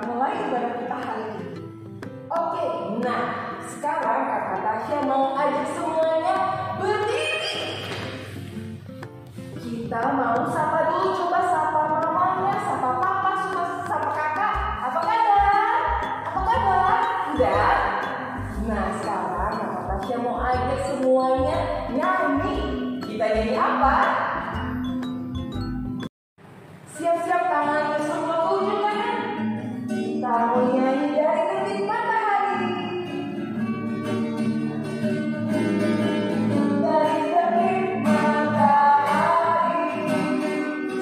mulai ibadah kita hari ini. Oke, nah sekarang Kakak Tasya mau ajak semuanya berdiri. Kita mau sapa dulu, coba sapa mamanya, sapa papa, sapa kakak. Apa kabar? Apa kabar? Udah? Nah sekarang Kakak Tasya mau ajak semuanya nyanyi. Kita nyanyi apa? Siap-siap tangannya semua tunjukkan. Kita mau nyanyi dari terbit matahari. Dari terbit matahari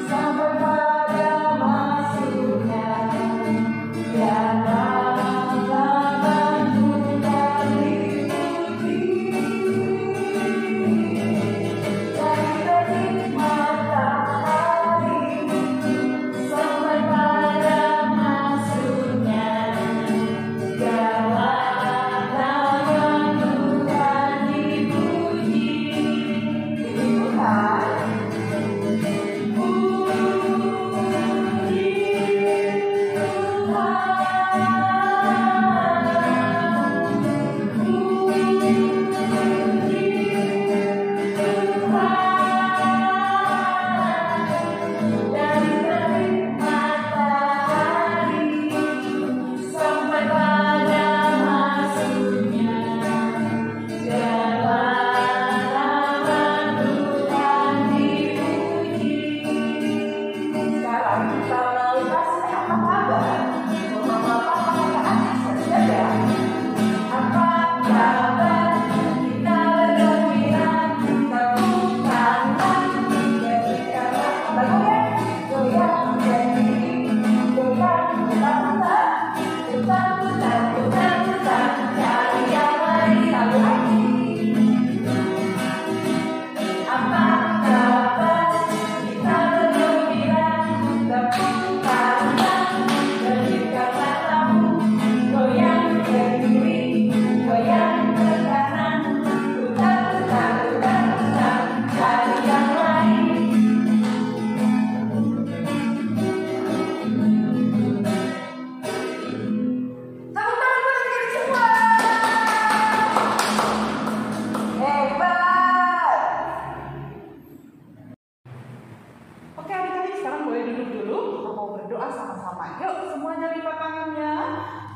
sampai pada masuknya Tuhan dipuji. Dari terbit matahari sampai pada masuknya Tuhan dipuji. Sekarang kita mau kasih apa kabar? Mama, papa, kakak, adik, siap ya? Apa kabar? Kita bergembira, tepuk tangan, berikanlah goyang, goyang, berdiri, goyang, putar, cari yang lain, satu lagi. Apa kabar? Kita bergembira, tepuk tangan, berikanlah tamu, goyang berdiri, goyang ke kanan, putar, cari yang lain. Tepuk tangan buat adik-adik semua. Hebat. Oke adik-adik, sekarang boleh duduk dulu. Kita mau berdoa sama-sama. Yuk semuanya lipat tangannya,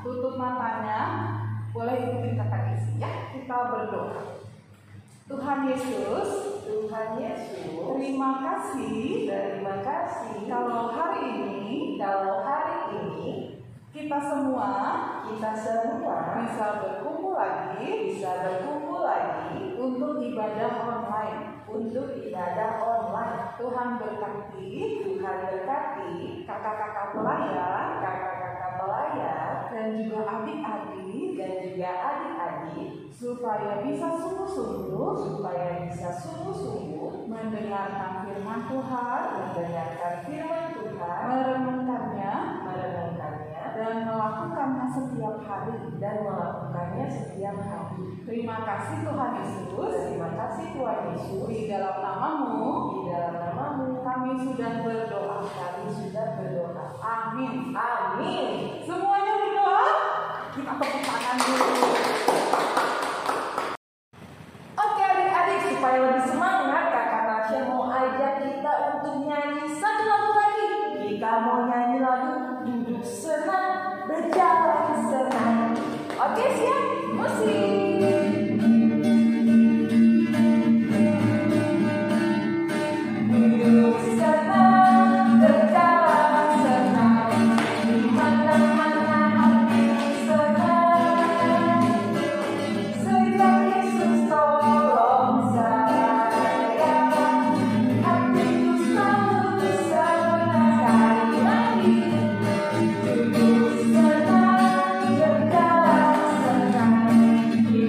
tutup matanya. Boleh ikutin kakak isi ya. Kita berdoa. Tuhan Yesus, terima kasih kalau hari ini kita semua bisa berkumpul lagi untuk ibadah online. Tuhan berkati kakak-kakak pelayan dan juga adik-adik supaya bisa sungguh-sungguh mendengarkan firman Tuhan, merenungkannya dan melakukannya setiap hari. Terima kasih Tuhan Yesus. Di dalam namamu kami sudah berdoa. Amin. Semuanya berdoa. Kita tepuk tangan dulu. Oke adik-adik, supaya lebih semangat kakak Tasya mau ajak kita untuk nyanyi satu lagu lagi. Kita mau nyanyi lagu Duduk Senang Berjalan Senang. Oke siap? Musik. Duduk senang berjalan senang, di mana-mana hati senang. Sejak Yesus tolong saya, hatiku selalu senang. Sekali lagi, duduk senang berjalan senang, di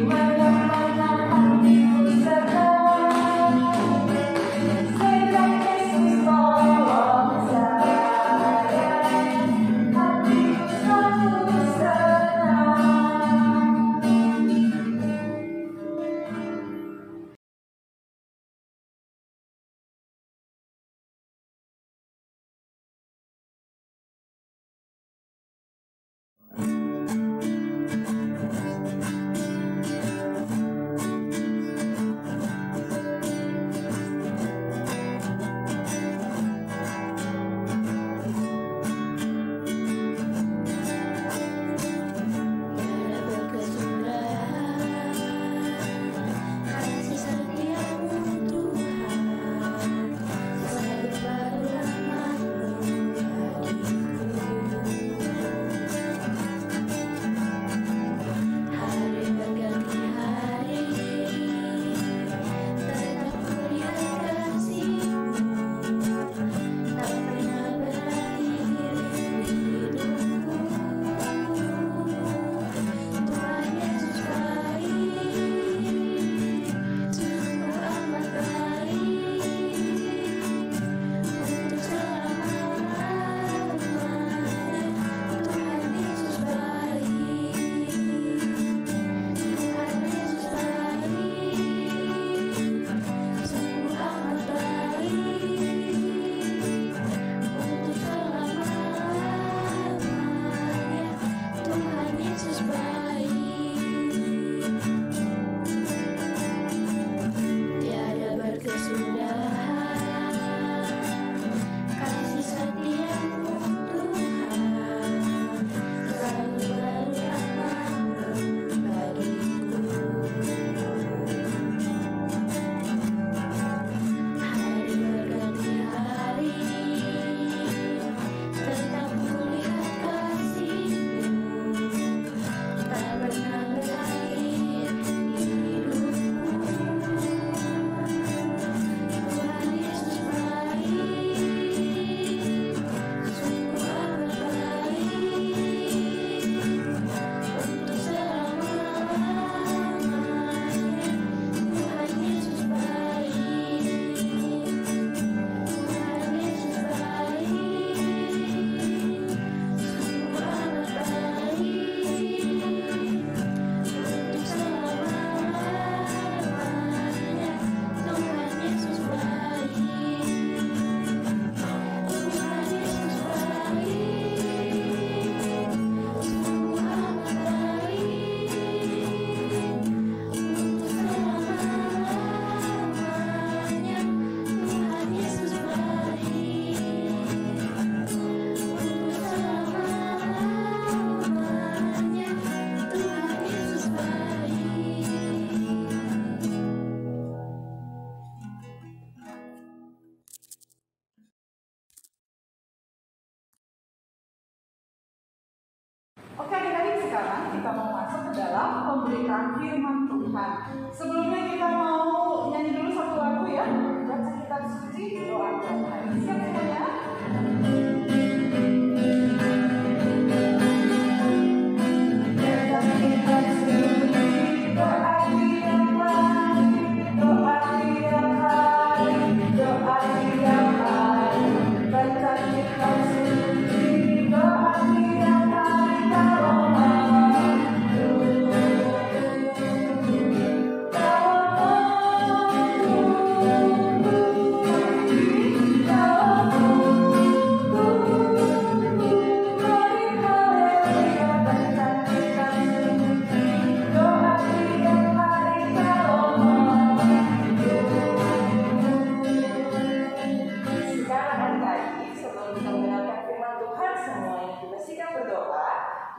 sekarang kita mau masuk ke dalam pemberitaan firman Tuhan. Sebelumnya kita mau nyanyi dulu satu lagu ya. Baca kitab suci, doakan. Siap semuanya?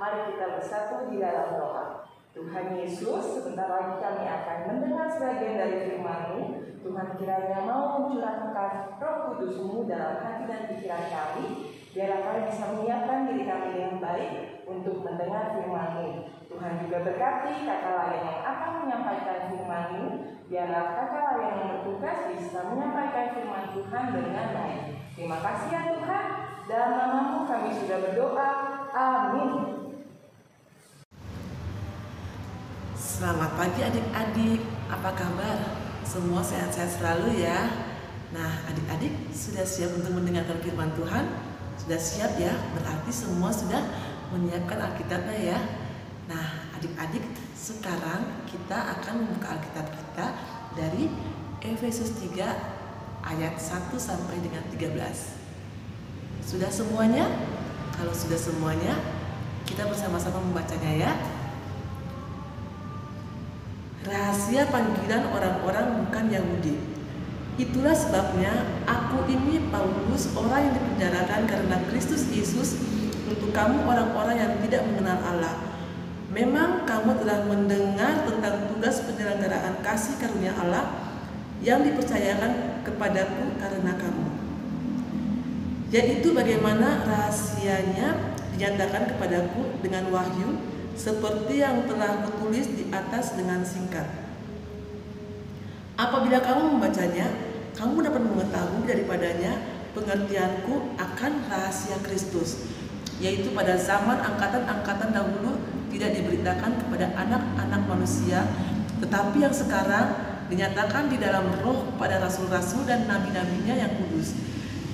Mari kita bersatu di dalam doa. Tuhan Yesus, sebentar lagi kami akan mendengar sebagian dari firman-Mu. Tuhan kiranya mau mencurahkan Roh Kudus-Mu dalam hati dan pikiran kami, biar kami bisa menyiapkan diri kami dengan baik untuk mendengar firman-Mu. Tuhan juga berkati kakak lain yang akan menyampaikan firman-Mu, biarlah kakak lain yang bertugas bisa menyampaikan firman Tuhan dengan baik. Terima kasih ya Tuhan, dalam nama-Mu kami sudah berdoa. Amin. Selamat pagi adik-adik, apa kabar? Semua sehat-sehat selalu ya. Nah adik-adik sudah siap untuk mendengarkan firman Tuhan? Sudah siap ya? Berarti semua sudah menyiapkan Alkitabnya ya. Nah adik-adik, sekarang kita akan membuka Alkitab kita dari Efesus 3 ayat 1 sampai dengan 13. Sudah semuanya? Kalau sudah semuanya, kita bersama-sama membacanya ya. Rahasia panggilan orang-orang bukan Yahudi. Itulah sebabnya aku ini Paulus, orang yang dipenjarakan karena Kristus Yesus, untuk kamu orang-orang yang tidak mengenal Allah. Memang kamu telah mendengar tentang tugas penyelenggaraan kasih karunia Allah yang dipercayakan kepadaku karena kamu, yaitu bagaimana rahasianya dinyatakan kepadaku dengan wahyu, seperti yang telah kutulis di atas dengan singkat. Apabila kamu membacanya, kamu dapat mengetahui daripadanya pengertianku akan rahasia Kristus, yaitu pada zaman angkatan-angkatan dahulu tidak diberitakan kepada anak-anak manusia, tetapi yang sekarang dinyatakan di dalam roh kepada rasul-rasul dan nabi-nabinya yang kudus,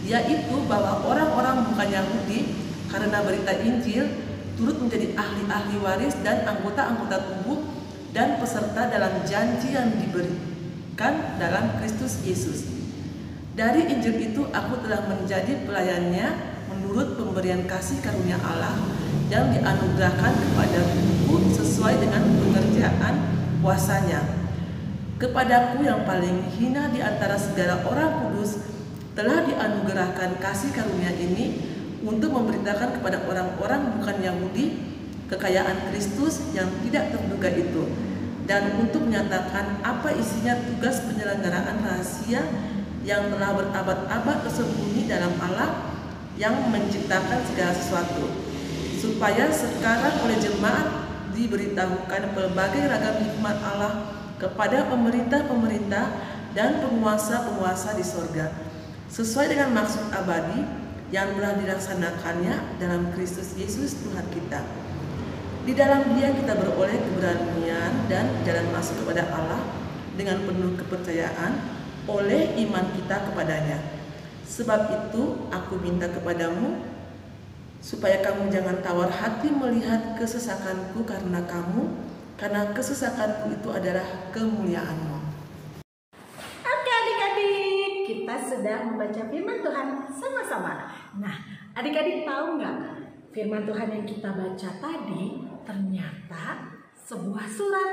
yaitu bahwa orang-orang bukan Yahudi karena berita Injil turut menjadi ahli-ahli waris dan anggota-anggota tubuh dan peserta dalam janji yang diberikan dalam Kristus Yesus. Dari Injil itu aku telah menjadi pelayannya menurut pemberian kasih karunia Allah yang dianugerahkan kepadaku sesuai dengan pekerjaan kuasanya. Kepadaku yang paling hina di antara segala orang kudus telah dianugerahkan kasih karunia ini untuk memberitakan kepada orang-orang bukan Yahudi kekayaan Kristus yang tidak terduga itu, dan untuk menyatakan apa isinya tugas penyelenggaraan rahasia yang telah berabad-abad tersembunyi dalam Allah yang menciptakan segala sesuatu, supaya sekarang oleh jemaat diberitahukan berbagai ragam hikmat Allah kepada pemerintah-pemerintah dan penguasa-penguasa di sorga, sesuai dengan maksud abadi yang telah dilaksanakannya dalam Kristus Yesus Tuhan kita. Di dalam Dia kita beroleh keberanian dan jalan masuk kepada Allah dengan penuh kepercayaan oleh iman kita kepadanya. Sebab itu aku minta kepadamu supaya kamu jangan tawar hati melihat kesesakanku karena kesesakanku itu adalah kemuliaanmu. Kita sudah membaca firman Tuhan sama-sama. Nah, adik-adik tahu nggak? Firman Tuhan yang kita baca tadi ternyata sebuah surat.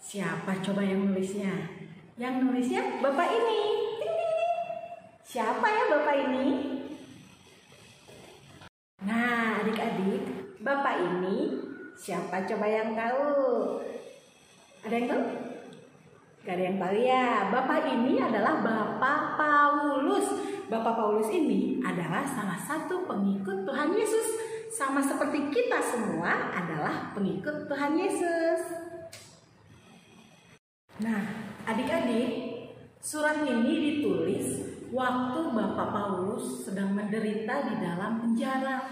Siapa coba yang nulisnya? Yang nulisnya Bapak ini. Siapa ya Bapak ini? Nah, adik-adik, Bapak ini siapa coba yang tahu? Ada yang tahu? Gak ada yang tahu ya. Bapak ini adalah Bapak Paulus. Bapak Paulus ini adalah salah satu pengikut Tuhan Yesus. Sama seperti kita semua adalah adalah pengikut Tuhan Yesus. Nah, adik-adik, surat ini ditulis waktu Bapak Paulus sedang menderita di dalam penjara.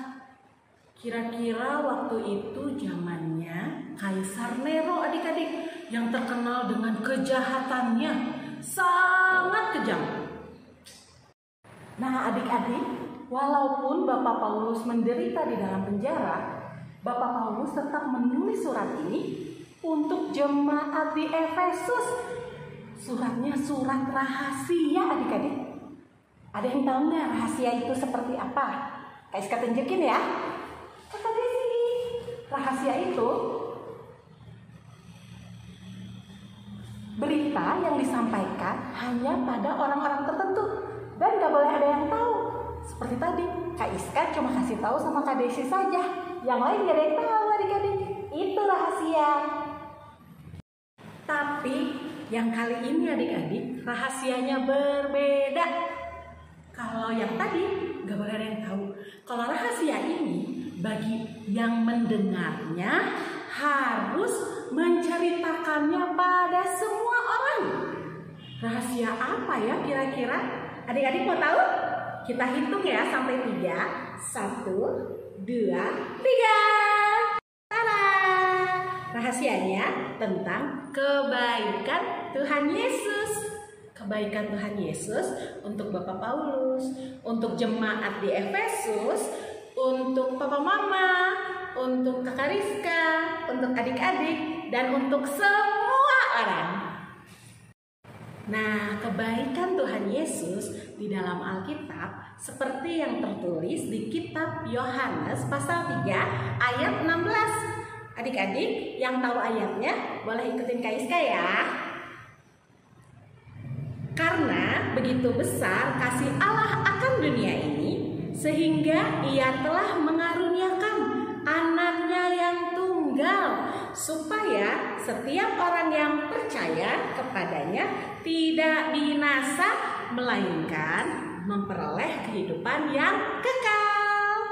Kira-kira waktu itu zamannya Kaisar Nero, adik-adik, yang terkenal dengan kejahatannya, sangat kejam. Nah, adik-adik, walaupun Bapak Paulus menderita di dalam penjara, Bapak Paulus tetap menulis surat ini untuk jemaat di Efesus. Suratnya surat rahasia, adik-adik. Ada yang tahu nggak rahasia itu seperti apa? Kak Iska tunjukin ya. Kata Desi, rahasia itu berita yang disampaikan hanya pada orang-orang tertentu dan nggak boleh ada yang tahu. Seperti tadi, Kak Iska cuma kasih tahu sama Kak Desi saja. Yang lain nggak ada yang tahu, adik-adik. Itu rahasia. Tapi yang kali ini adik-adik rahasianya berbeda. Kalau yang tadi nggak boleh ada yang tahu. Kalau rahasia ini bagi yang mendengarnya harus menceritakannya pada semua orang. Rahasia apa ya kira-kira? Adik-adik mau tahu? Kita hitung ya sampai 3. 1, 2, 3. Tada! Rahasianya tentang kebaikan Tuhan Yesus. Kebaikan Tuhan Yesus untuk Bapak Paulus, untuk jemaat di Efesus, untuk Papa Mama, untuk Kakak Rizka, untuk adik-adik, dan untuk semua orang. Nah, kebaikan Tuhan Yesus di dalam Alkitab seperti yang tertulis di kitab Yohanes pasal 3 ayat 16. Adik-adik yang tahu ayatnya boleh ikutin Kak Iska ya. Karena begitu besar kasih Allah akan dunia ini, sehingga Ia telah mengaruniakan anaknya yang tunggal, supaya setiap orang yang percaya kepadanya tidak binasa, melainkan memperoleh kehidupan yang kekal.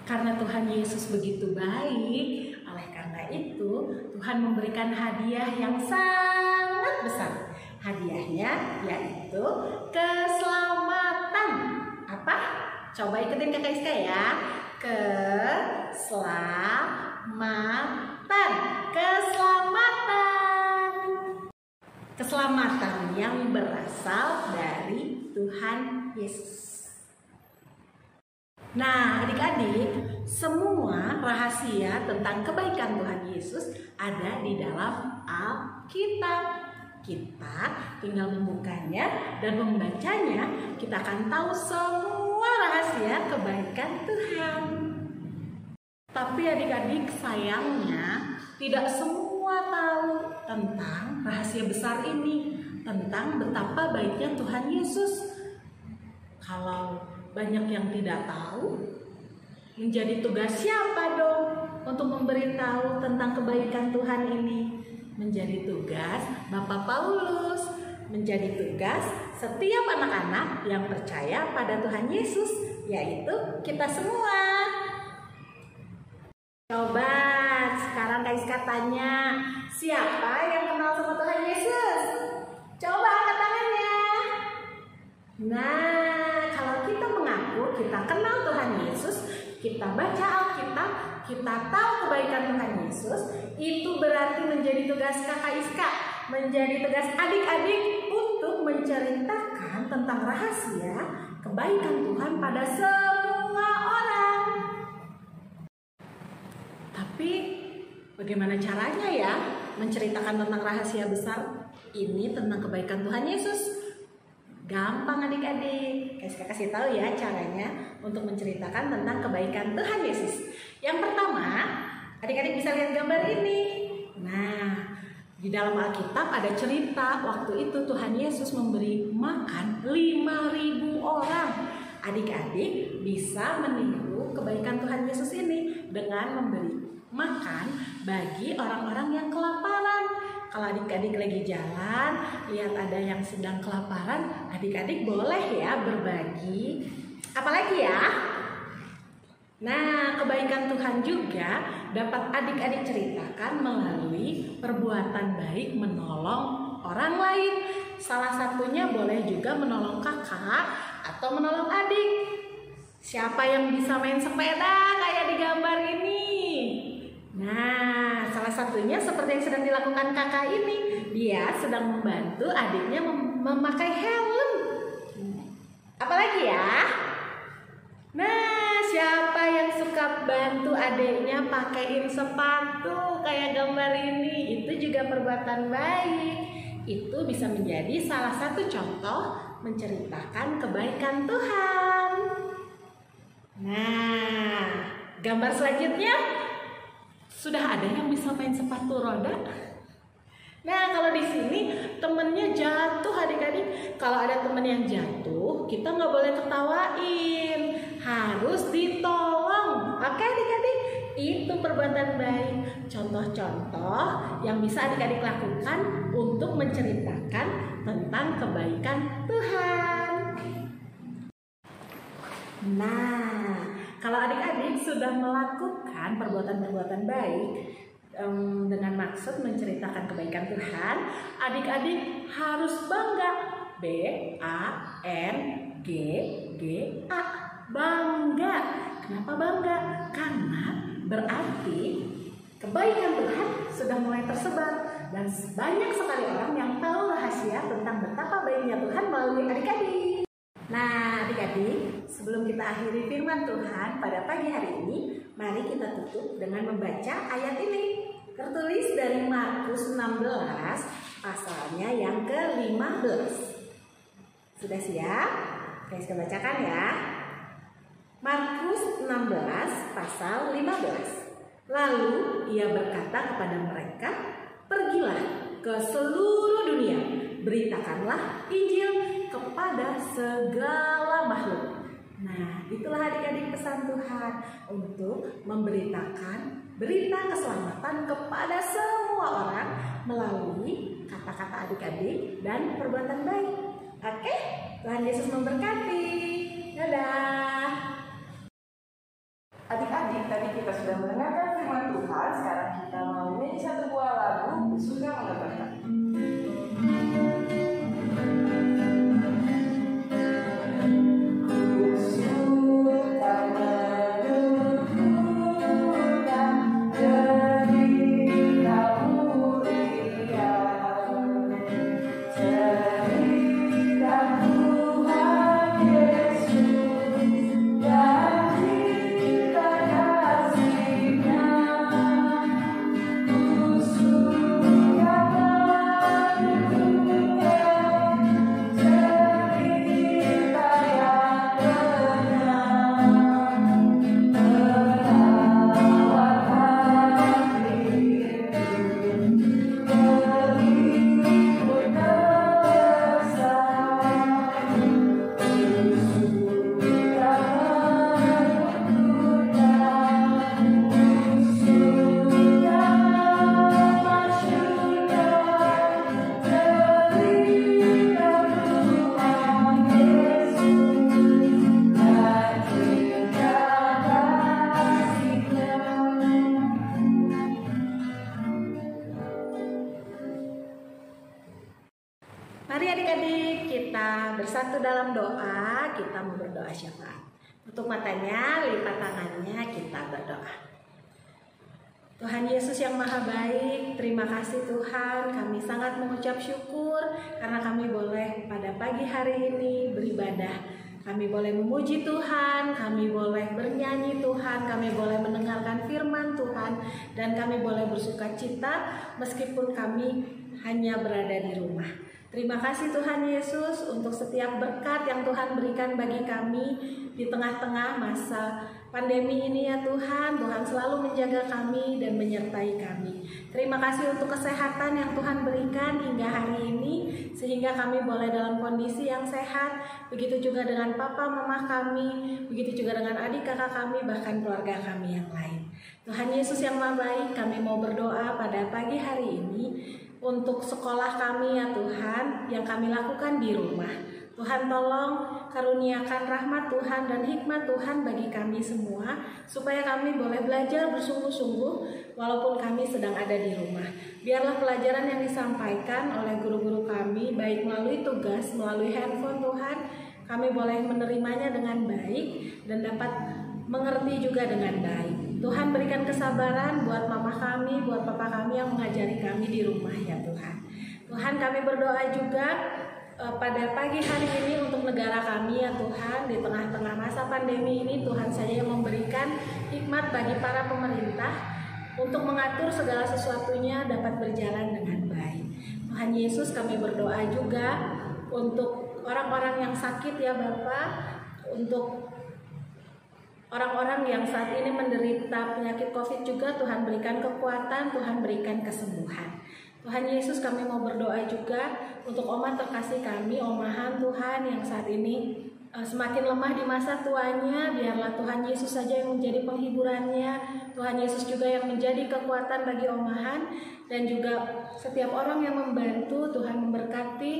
Karena Tuhan Yesus begitu baik, oleh karena itu Tuhan memberikan hadiah yang sangat besar. Hadiahnya yaitu keselamatan. Apa? Coba ikutin Kakak Iska ya. Keselamatan. Keselamatan. Keselamatan yang berasal dari Tuhan Yesus. Nah, adik-adik, semua rahasia tentang kebaikan Tuhan Yesus ada di dalam Alkitab. Kita tinggal membukanya dan membacanya, kita akan tahu semua rahasia kebaikan Tuhan. Tapi adik-adik, sayangnya tidak semua tahu tentang rahasia besar ini, tentang betapa baiknya Tuhan Yesus. Kalau banyak yang tidak tahu, menjadi tugas siapa dong untuk memberitahu tentang kebaikan Tuhan ini? Menjadi tugas Bapak Paulus, menjadi tugas setiap anak-anak yang percaya pada Tuhan Yesus, yaitu kita semua. Coba sekarang Kak Iska tanya, siapa yang kenal sama Tuhan Yesus? Coba angkat tangannya. Nah, kalau kita mengaku kita kenal Tuhan Yesus, kita baca Alkitab, kita tahu kebaikan Tuhan Yesus, itu berarti menjadi tugas Kakak Iska, menjadi tugas adik-adik untuk menceritakan tentang rahasia kebaikan Tuhan pada semua orang. Tapi bagaimana caranya ya menceritakan tentang rahasia besar ini tentang kebaikan Tuhan Yesus? Gampang adik-adik, Kak kasih tahu ya caranya untuk menceritakan tentang kebaikan Tuhan Yesus. Yang pertama, adik-adik bisa lihat gambar ini. Nah, di dalam Alkitab ada cerita waktu itu Tuhan Yesus memberi makan 5.000 orang. Adik-adik bisa meniru kebaikan Tuhan Yesus ini dengan memberi makan bagi orang-orang yang kelaparan. Kalau adik-adik lagi jalan, lihat ada yang sedang kelaparan, adik-adik boleh ya berbagi. Apalagi ya? Nah, kebaikan Tuhan juga dapat adik-adik ceritakan melalui perbuatan baik menolong orang lain. Salah satunya boleh juga menolong kakak atau menolong adik. Siapa yang bisa main sepeda kayak di gambar ini? Nah, salah satunya seperti yang sedang dilakukan kakak ini. Dia sedang membantu adiknya memakai helm. Apalagi ya? Nah, siapa yang suka bantu adiknya pakaiin sepatu kayak gambar ini? Itu juga perbuatan baik. Itu bisa menjadi salah satu contoh menceritakan kebaikan Tuhan. Nah, gambar selanjutnya sudah ada yang bisa main sepatu roda? Nah, kalau di sini temennya jatuh adik-adik. Kalau ada temen yang jatuh, kita nggak boleh ketawain, harus ditolong. Oke adik-adik, itu perbuatan baik. Contoh-contoh yang bisa adik-adik lakukan untuk menceritakan tentang kebaikan Tuhan. Nah, kalau adik-adik sudah melakukan perbuatan-perbuatan baik dengan maksud menceritakan kebaikan Tuhan, adik-adik harus bangga. B-A-N-G-G-A, bangga. Kenapa bangga? Karena berarti kebaikan Tuhan sudah mulai tersebar dan banyak sekali orang yang tahu rahasia tentang betapa baiknya Tuhan melalui adik-adik. Nah, adik-adik, sebelum kita akhiri firman Tuhan pada pagi hari ini, mari kita tutup dengan membaca ayat ini. Tertulis dari Markus 16, pasalnya yang ke-15. Sudah siap? Oke, kita bacakan ya. Markus 16, pasal 15. Lalu ia berkata kepada mereka, "Pergilah ke seluruh dunia, beritakanlah Injil kepada segala makhluk." Nah, itulah adik-adik pesan Tuhan untuk memberitakan berita keselamatan kepada semua orang melalui kata-kata adik-adik dan perbuatan baik. Oke, Tuhan Yesus memberkati. Dadah. Adik-adik, tadi kita sudah mendengarkan firman Tuhan. Sekarang kita mau menyanyi satu buah lagu Surga Mengabarkan. Mari adik-adik kita bersatu dalam doa. Kita mau berdoa syafaat. Tutup matanya, lipat tangannya, kita berdoa. Tuhan Yesus yang maha baik, terima kasih Tuhan. Kami sangat mengucap syukur karena kami boleh pada pagi hari ini beribadah. Kami boleh memuji Tuhan, kami boleh bernyanyi Tuhan, kami boleh mendengarkan firman Tuhan, dan kami boleh bersuka cita meskipun kami hanya berada di rumah. Terima kasih Tuhan Yesus untuk setiap berkat yang Tuhan berikan bagi kami di tengah-tengah masa pandemi ini ya Tuhan. Tuhan selalu menjaga kami dan menyertai kami. Terima kasih untuk kesehatan yang Tuhan berikan hingga hari ini sehingga kami boleh dalam kondisi yang sehat. Begitu juga dengan papa mama kami, begitu juga dengan adik kakak kami, bahkan keluarga kami yang lain. Tuhan Yesus yang maha baik, kami mau berdoa pada pagi hari ini untuk sekolah kami ya Tuhan yang kami lakukan di rumah. Tuhan tolong karuniakan rahmat Tuhan dan hikmat Tuhan bagi kami semua, supaya kami boleh belajar bersungguh-sungguh walaupun kami sedang ada di rumah. Biarlah pelajaran yang disampaikan oleh guru-guru kami, baik melalui tugas, melalui handphone Tuhan, kami boleh menerimanya dengan baik dan dapat mengerti juga dengan baik. Tuhan berikan kesabaran buat mama kami, buat papa kami yang mengajari kami di rumah ya Tuhan. Tuhan, kami berdoa juga pada pagi hari ini untuk negara kami ya Tuhan. Di tengah-tengah masa pandemi ini, Tuhan saja yang memberikan hikmat bagi para pemerintah untuk mengatur segala sesuatunya dapat berjalan dengan baik. Tuhan Yesus, kami berdoa juga untuk orang-orang yang sakit ya Bapa, untuk orang-orang yang saat ini menderita penyakit COVID juga, Tuhan berikan kekuatan, Tuhan berikan kesembuhan. Tuhan Yesus, kami mau berdoa juga untuk Oma terkasih kami, Omahan Tuhan, yang saat ini semakin lemah di masa tuanya. Biarlah Tuhan Yesus saja yang menjadi penghiburannya, Tuhan Yesus juga yang menjadi kekuatan bagi Omahan, dan juga setiap orang yang membantu. Tuhan memberkati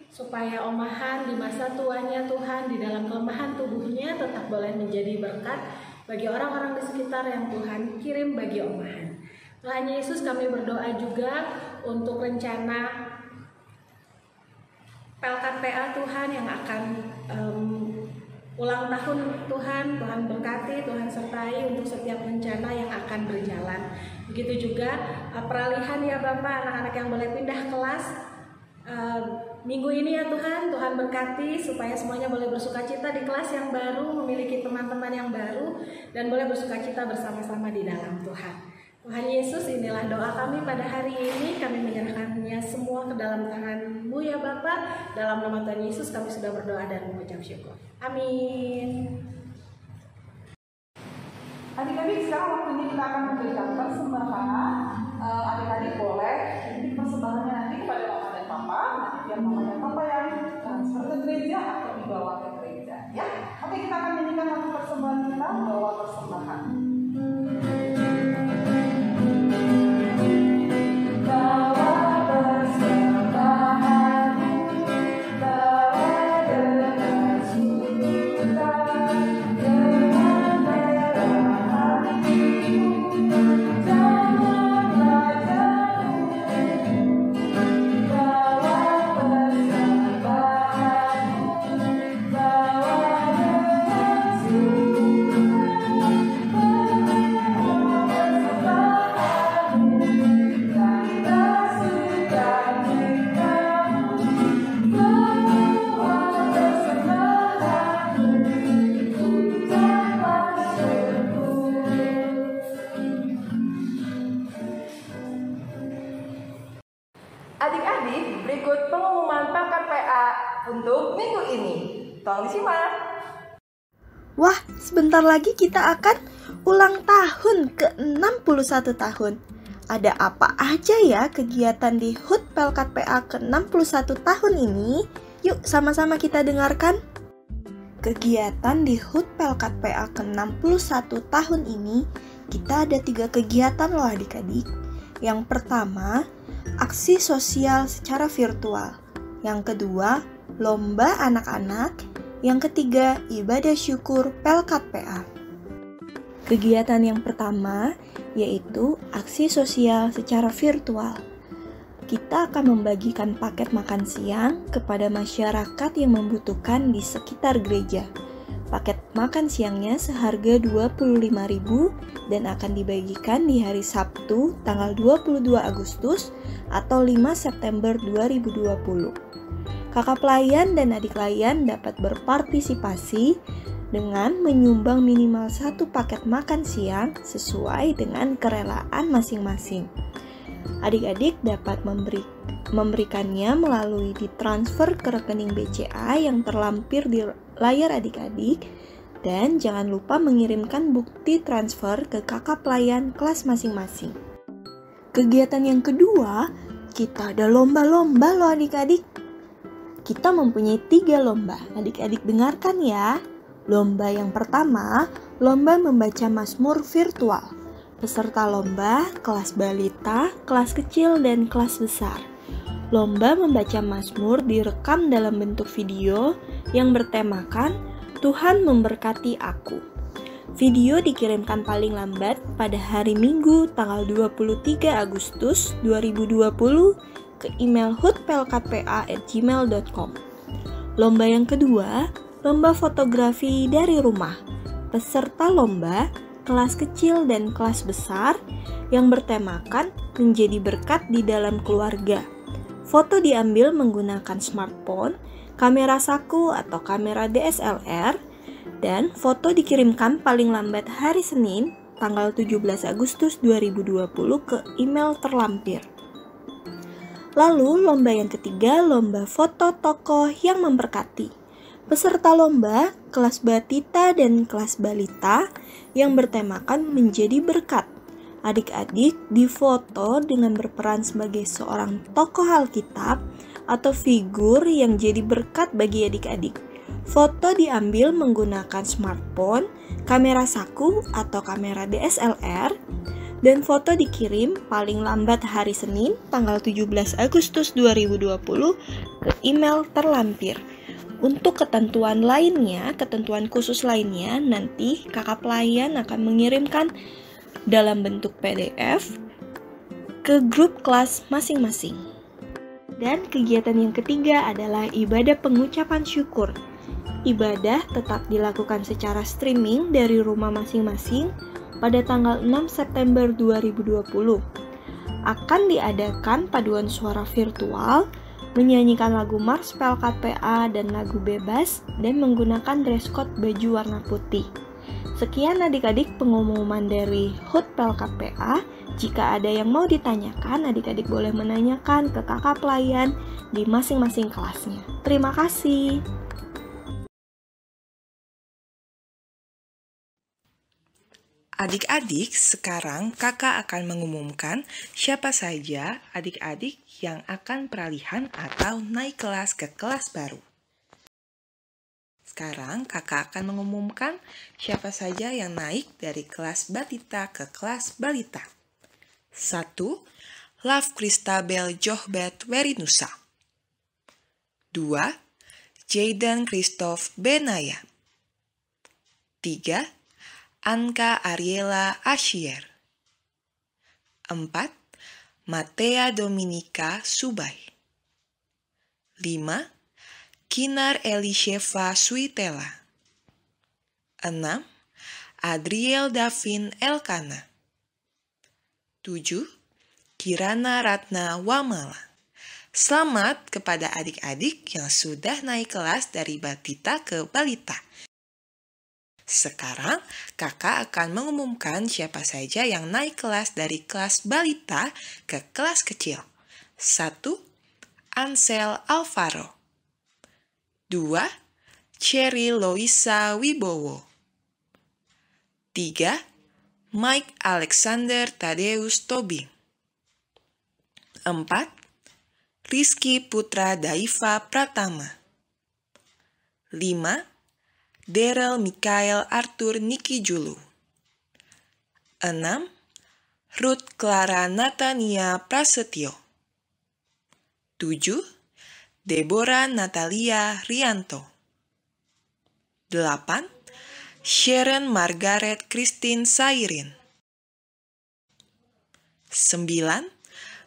supaya Omahan di masa tuanya Tuhan, di dalam kelemahan tubuhnya tetap boleh menjadi berkat bagi orang-orang di sekitar yang Tuhan kirim bagi Omahan. Tuhan Yesus, kami berdoa juga untuk rencana Pelkat PA Tuhan yang akan ulang tahun Tuhan. Tuhan berkati, Tuhan sertai untuk setiap rencana yang akan berjalan. Begitu juga peralihan ya Bapak, anak-anak yang boleh pindah kelas minggu ini ya Tuhan. Tuhan berkati supaya semuanya boleh bersukacita di kelas yang baru, memiliki teman-teman yang baru, dan boleh bersukacita bersama-sama di dalam Tuhan. Tuhan Yesus, inilah doa kami pada hari ini. Kami menyerahkannya semua ke dalam tangan-Mu ya Bapa. Dalam nama Tuhan Yesus kami sudah berdoa dan mengucap syukur. Amin. Adik-adik, sekarang waktunya kita akan memberikan persembahan. Adik-adik boleh ini persembahannya nanti kepada mama dan papa. Nanti biar mama dan papa yang transfer ke gereja atau dibawa ke gereja, ya. Oke, kita akan nyanyikan lagu persembahan kita, bawa persembahan. Adik-adik, berikut pengumuman Pelkat PA untuk minggu ini. Tolong disimak. Wah, sebentar lagi kita akan ulang tahun ke-61 tahun. Ada apa aja ya kegiatan di HUT Pelkat PA ke-61 tahun ini? Yuk sama-sama kita dengarkan. Kegiatan di HUT Pelkat PA ke-61 tahun ini, kita ada 3 kegiatan loh adik-adik. Yang pertama, aksi sosial secara virtual. Yang kedua, lomba anak-anak. Yang ketiga, ibadah syukur Pelkat PA. Kegiatan yang pertama yaitu aksi sosial secara virtual. Kita akan membagikan paket makan siang kepada masyarakat yang membutuhkan di sekitar gereja. Paket makan siangnya seharga Rp25.000 dan akan dibagikan di hari Sabtu tanggal 22 Agustus atau 5 September 2020. Kakak pelayan dan adik pelayan dapat berpartisipasi dengan menyumbang minimal 1 paket makan siang sesuai dengan kerelaan masing-masing. Adik-adik dapat memberikannya melalui ditransfer ke rekening BCA yang terlampir di layar adik-adik, dan jangan lupa mengirimkan bukti transfer ke kakak pelayan kelas masing-masing. Kegiatan yang kedua, kita ada lomba-lomba loh adik-adik. Kita mempunyai 3 lomba, adik-adik dengarkan ya. Lomba yang pertama, lomba membaca Mazmur virtual. Peserta lomba, kelas balita, kelas kecil, dan kelas besar. Lomba membaca Mazmur direkam dalam bentuk video yang bertemakan Tuhan memberkati aku. Video dikirimkan paling lambat pada hari Minggu tanggal 23 Agustus 2020 ke email hutpelkatpa@gmail.com. Lomba yang kedua, lomba fotografi dari rumah. Peserta lomba kelas kecil dan kelas besar yang bertemakan menjadi berkat di dalam keluarga. Foto diambil menggunakan smartphone, kamera saku atau kamera DSLR, dan foto dikirimkan paling lambat hari Senin, tanggal 17 Agustus 2020 ke email terlampir. Lalu lomba yang ketiga, lomba foto tokoh yang memberkati. Peserta lomba kelas batita dan kelas balita yang bertemakan menjadi berkat. Adik-adik difoto dengan berperan sebagai seorang tokoh Alkitab atau figur yang jadi berkat bagi adik-adik. Foto diambil menggunakan smartphone, kamera saku atau kamera DSLR, dan foto dikirim paling lambat hari Senin tanggal 17 Agustus 2020 ke email terlampir. Untuk ketentuan lainnya, ketentuan khusus lainnya, nanti kakak pelayan akan mengirimkan dalam bentuk PDF ke grup kelas masing-masing. Dan kegiatan yang ketiga adalah ibadah pengucapan syukur. Ibadah tetap dilakukan secara streaming dari rumah masing-masing pada tanggal 6 September 2020. Akan diadakan paduan suara virtual, menyanyikan lagu Mars Pelkat PA dan lagu bebas, dan menggunakan dress code baju warna putih. Sekian adik-adik pengumuman dari HUT Pelkat PA. Jika ada yang mau ditanyakan, adik-adik boleh menanyakan ke kakak pelayan di masing-masing kelasnya. Terima kasih. Adik-adik, sekarang kakak akan mengumumkan siapa saja adik-adik yang akan peralihan atau naik kelas ke kelas baru. Sekarang kakak akan mengumumkan siapa saja yang naik dari kelas batita ke kelas balita. 1. Love Christabel Johbet Werinusa. 2. Jayden Christoph Benaya. 3. Anka Ariela Ashier. 4. Matea Dominika Subay. 5. Kinar Elisheva Suitela. 6. Adriel Davin Elkana. 7. Kirana Ratna Wamala. Selamat kepada adik-adik yang sudah naik kelas dari batita ke balita. Sekarang kakak akan mengumumkan siapa saja yang naik kelas dari kelas balita ke kelas kecil. 1. Ansel Alvaro. 2. Cherry Loisa Wibowo. 3. Mike Alexander Tadeus Tobing. 4. Rizky Putra Daiva Pratama. 5. Daryl Mikael Arthur Niki Julu. 6. Ruth Clara Natania Prasetyo. 7. Deborah Natalia Rianto. 8. Sharon Margaret Christine Sairin. 9.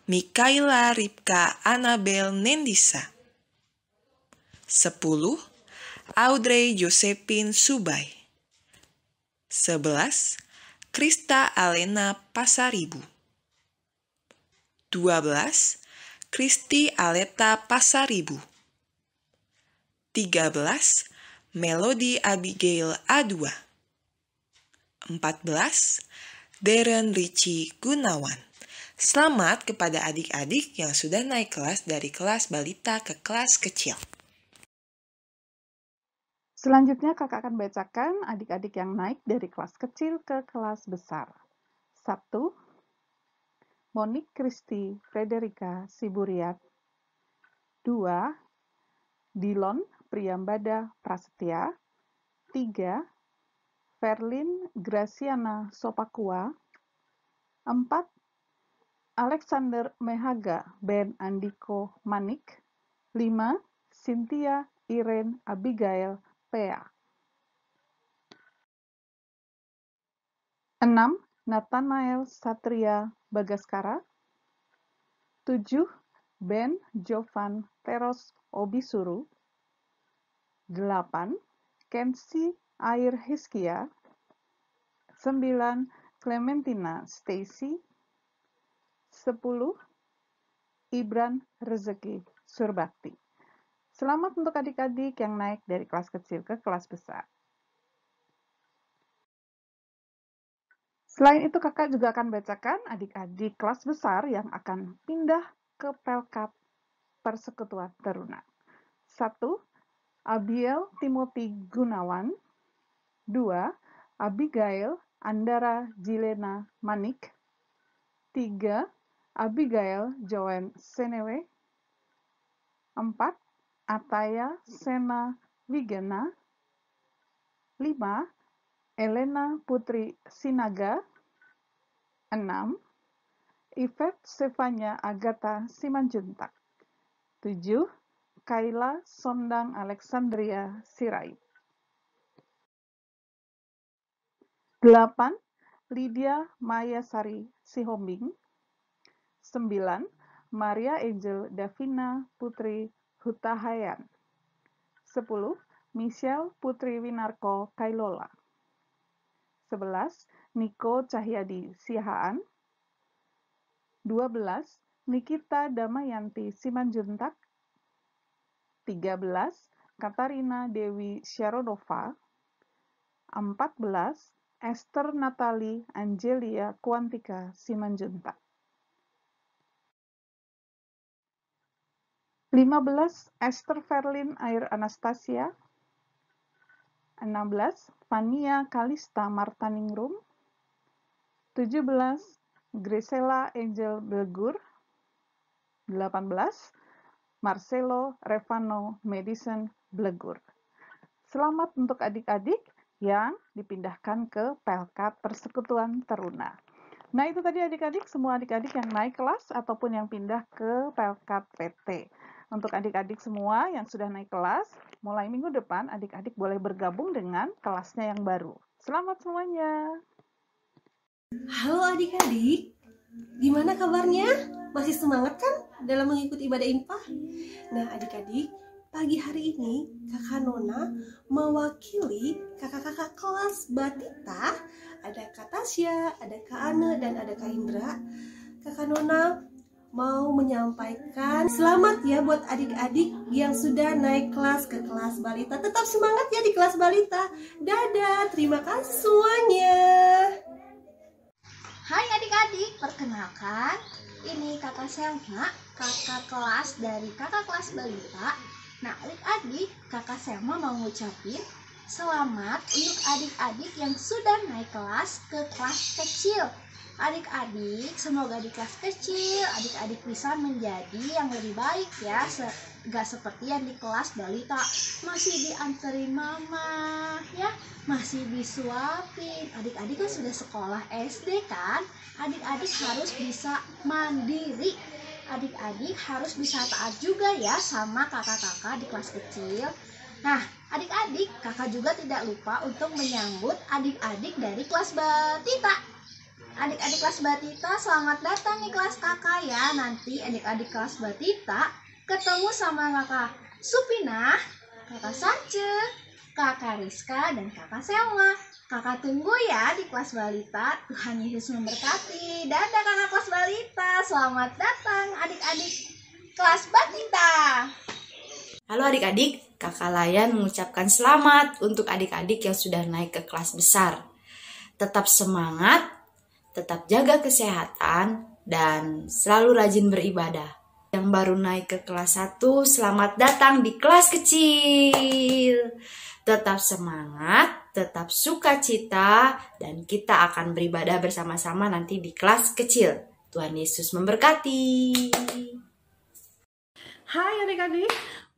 Mikaela Ripka Annabel Nendisa. 10. Audrey Josephine Subay. 11. Krista Alena Pasaribu. 12. Kristi Aleta Pasaribu. 13. Melody Abigail A2. 14. Darren Richie Gunawan. Selamat kepada adik-adik yang sudah naik kelas dari kelas balita ke kelas kecil. Selanjutnya kakak akan bacakan adik-adik yang naik dari kelas kecil ke kelas besar. 1. Monik Kristi Frederika Siburiat. 2. Dilon Priyambada Prasetya. 3. Verlin Graciana Sopakua. 4. Alexander Mehaga Ben Andiko Manik. 5. Cynthia Irene Abigail Pea. 6. Nathanael Satria Bagaskara. 7. Ben Jovan Teros Obisuru. 8. Kensi Air Hiskia. 9. Clementina Stacy. 10. Ibran Rezeki Surbakti. Selamat untuk adik-adik yang naik dari kelas kecil ke kelas besar. Selain itu, kakak juga akan bacakan adik-adik kelas besar yang akan pindah ke Pelkat Persekutuan Teruna. 1. Abiel Timothy Gunawan. 2. Abigail Andara Jilena Manik. 3. Abigail Joan Senewe. 4. Ataya Sena Wigena. 5. Elena Putri Sinaga. 6. Yvette Stefania Agatha Simanjuntak. 7. Kayla Sondang Alexandria Sirait. 8. Lydia Mayasari Sihombing. 9. Maria Angel Davina Putri Hutahayan. 10. Michelle Putri Winarko Kailola. 11. Niko Cahyadi Sihaan. 12. Nikita Damayanti Simanjuntak. 13. Katarina Dewi Syaronova. 14. Esther Natali Angelia Kuantika Simanjuntak. 15. Esther Verlin Air Anastasia. 16. Fania Kalista Martaningrum. 17. Grisela Angel Belgur. 18. Marcelo Revano Madison Blegur. Selamat untuk adik-adik yang dipindahkan ke Pelkat Persekutuan Teruna. Nah, itu tadi adik-adik, semua adik-adik yang naik kelas ataupun yang pindah ke Pelkat PT. Untuk adik-adik semua yang sudah naik kelas, mulai minggu depan adik-adik boleh bergabung dengan kelasnya yang baru. Selamat semuanya. Halo adik-adik, gimana kabarnya? Masih semangat kan dalam mengikuti ibadah infah? Nah adik-adik, pagi hari ini kakak Nona mewakili kakak-kakak kelas Batita. Ada Kak Tasya, ada Kak Ane, dan ada Kak Indra. Kakak Nona mau menyampaikan selamat ya buat adik-adik yang sudah naik kelas ke kelas balita. Tetap semangat ya di kelas balita. Dadah, terima kasih semuanya. Hai adik-adik, perkenalkan, ini kakak Selma, kakak kelas dari kakak kelas balita. Nah adik-adik, kakak Selma mau ngucapin selamat untuk adik-adik yang sudah naik kelas ke kelas kecil. Adik-adik, semoga di kelas kecil adik-adik bisa menjadi yang lebih baik ya, gak seperti yang di kelas balita masih dianterin mama ya, masih disuapin. Adik-adik kan sudah sekolah SD kan, adik-adik harus bisa mandiri, adik-adik harus bisa taat juga ya sama kakak-kakak di kelas kecil. Nah adik-adik, kakak juga tidak lupa untuk menyambut adik-adik dari kelas batita. Adik-adik kelas batita, selamat datang di kelas kakak ya. Nanti adik-adik kelas batita ketemu sama kakak Supina, kakak Sance, kakak Rizka, dan kakak Selma. Kakak tunggu ya di kelas balita. Tuhan Yesus memberkati. Dadah kakak kelas balita, selamat datang adik-adik kelas batita. Halo adik-adik, kakak Layan mengucapkan selamat untuk adik-adik yang sudah naik ke kelas besar. Tetap semangat, tetap jaga kesehatan, dan selalu rajin beribadah. Yang baru naik ke kelas 1, selamat datang di kelas kecil. Tetap semangat, tetap sukacita, dan kita akan beribadah bersama-sama nanti di kelas kecil. Tuhan Yesus memberkati. Hai adik-adik,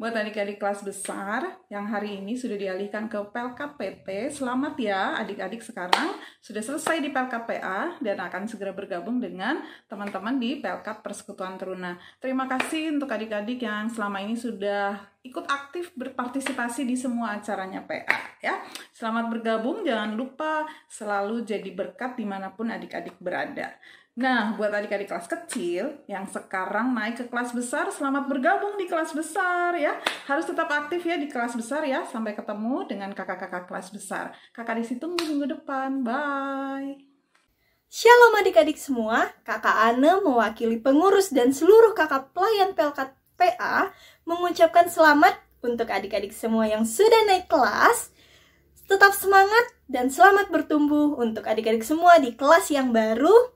Buat adik-adik kelas besar yang hari ini sudah dialihkan ke Pelkat PT, selamat ya adik-adik sekarang sudah selesai di Pelkat PA dan akan segera bergabung dengan teman-teman di Pelkat Persekutuan Teruna. Terima kasih untuk adik-adik yang selama ini sudah ikut aktif berpartisipasi di semua acaranya PA ya. Selamat bergabung, jangan lupa selalu jadi berkat dimanapun adik-adik berada. Nah, buat adik-adik kelas kecil yang sekarang naik ke kelas besar, selamat bergabung di kelas besar ya. Harus tetap aktif ya di kelas besar ya. Sampai ketemu dengan kakak-kakak kelas besar. Kakak Desi tunggu minggu depan. Bye. Shalom adik-adik semua, Kakak Ane mewakili pengurus dan seluruh kakak pelayan Pelkat PA mengucapkan selamat untuk adik-adik semua yang sudah naik kelas. Tetap semangat dan selamat bertumbuh untuk adik-adik semua di kelas yang baru.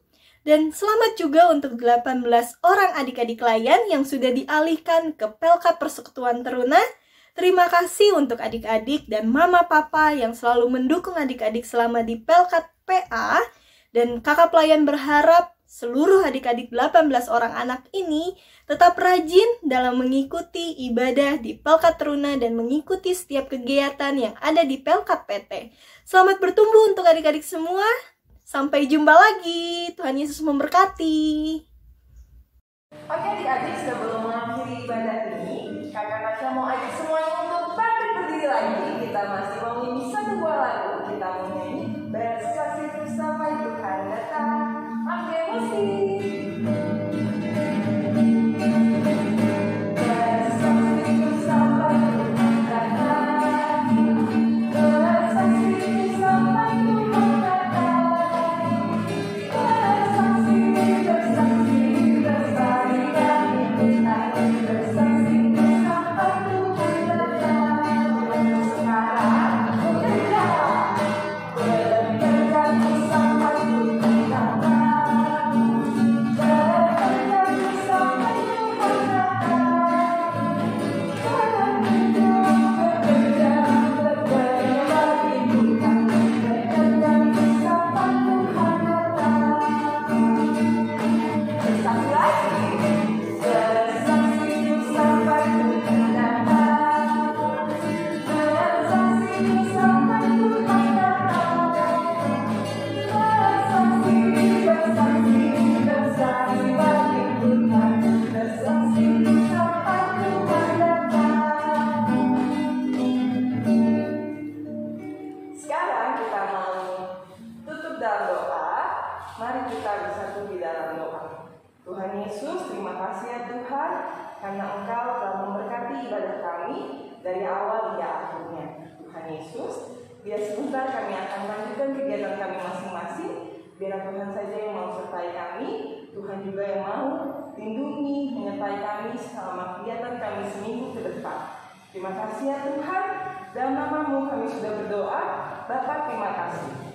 Dan selamat juga untuk 18 orang adik-adik layan yang sudah dialihkan ke Pelkat Persekutuan Teruna. Terima kasih untuk adik-adik dan mama papa yang selalu mendukung adik-adik selama di Pelkat PA. Dan kakak pelayan berharap seluruh adik-adik 18 orang anak ini tetap rajin dalam mengikuti ibadah di Pelkat Teruna dan mengikuti setiap kegiatan yang ada di Pelkat PT. Selamat bertumbuh untuk adik-adik semua. Sampai jumpa lagi. Tuhan Yesus memberkati. Oke adik-adik, sebelum mengakhiri ibadah ini, Kakak Nasya mau ajak semuanya untuk bangkit berdiri lagi. Kita masih mau nyanyi satu buah lagu. Kita mau nyanyi bersaksi sampai Tuhan datang. Ambil musik. Tuhan Yesus, terima kasih ya Tuhan, karena Engkau telah memberkati ibadah kami dari awal hingga akhirnya. Tuhan Yesus, biar sebentar kami akan melanjutkan kegiatan kami masing-masing. Biar Tuhan saja yang mau sertai kami, Tuhan juga yang mau lindungi, menyertai kami selama kegiatan kami seminggu ke depan. Terima kasih ya Tuhan, dalam nama-Mu kami sudah berdoa. Bapa, terima kasih.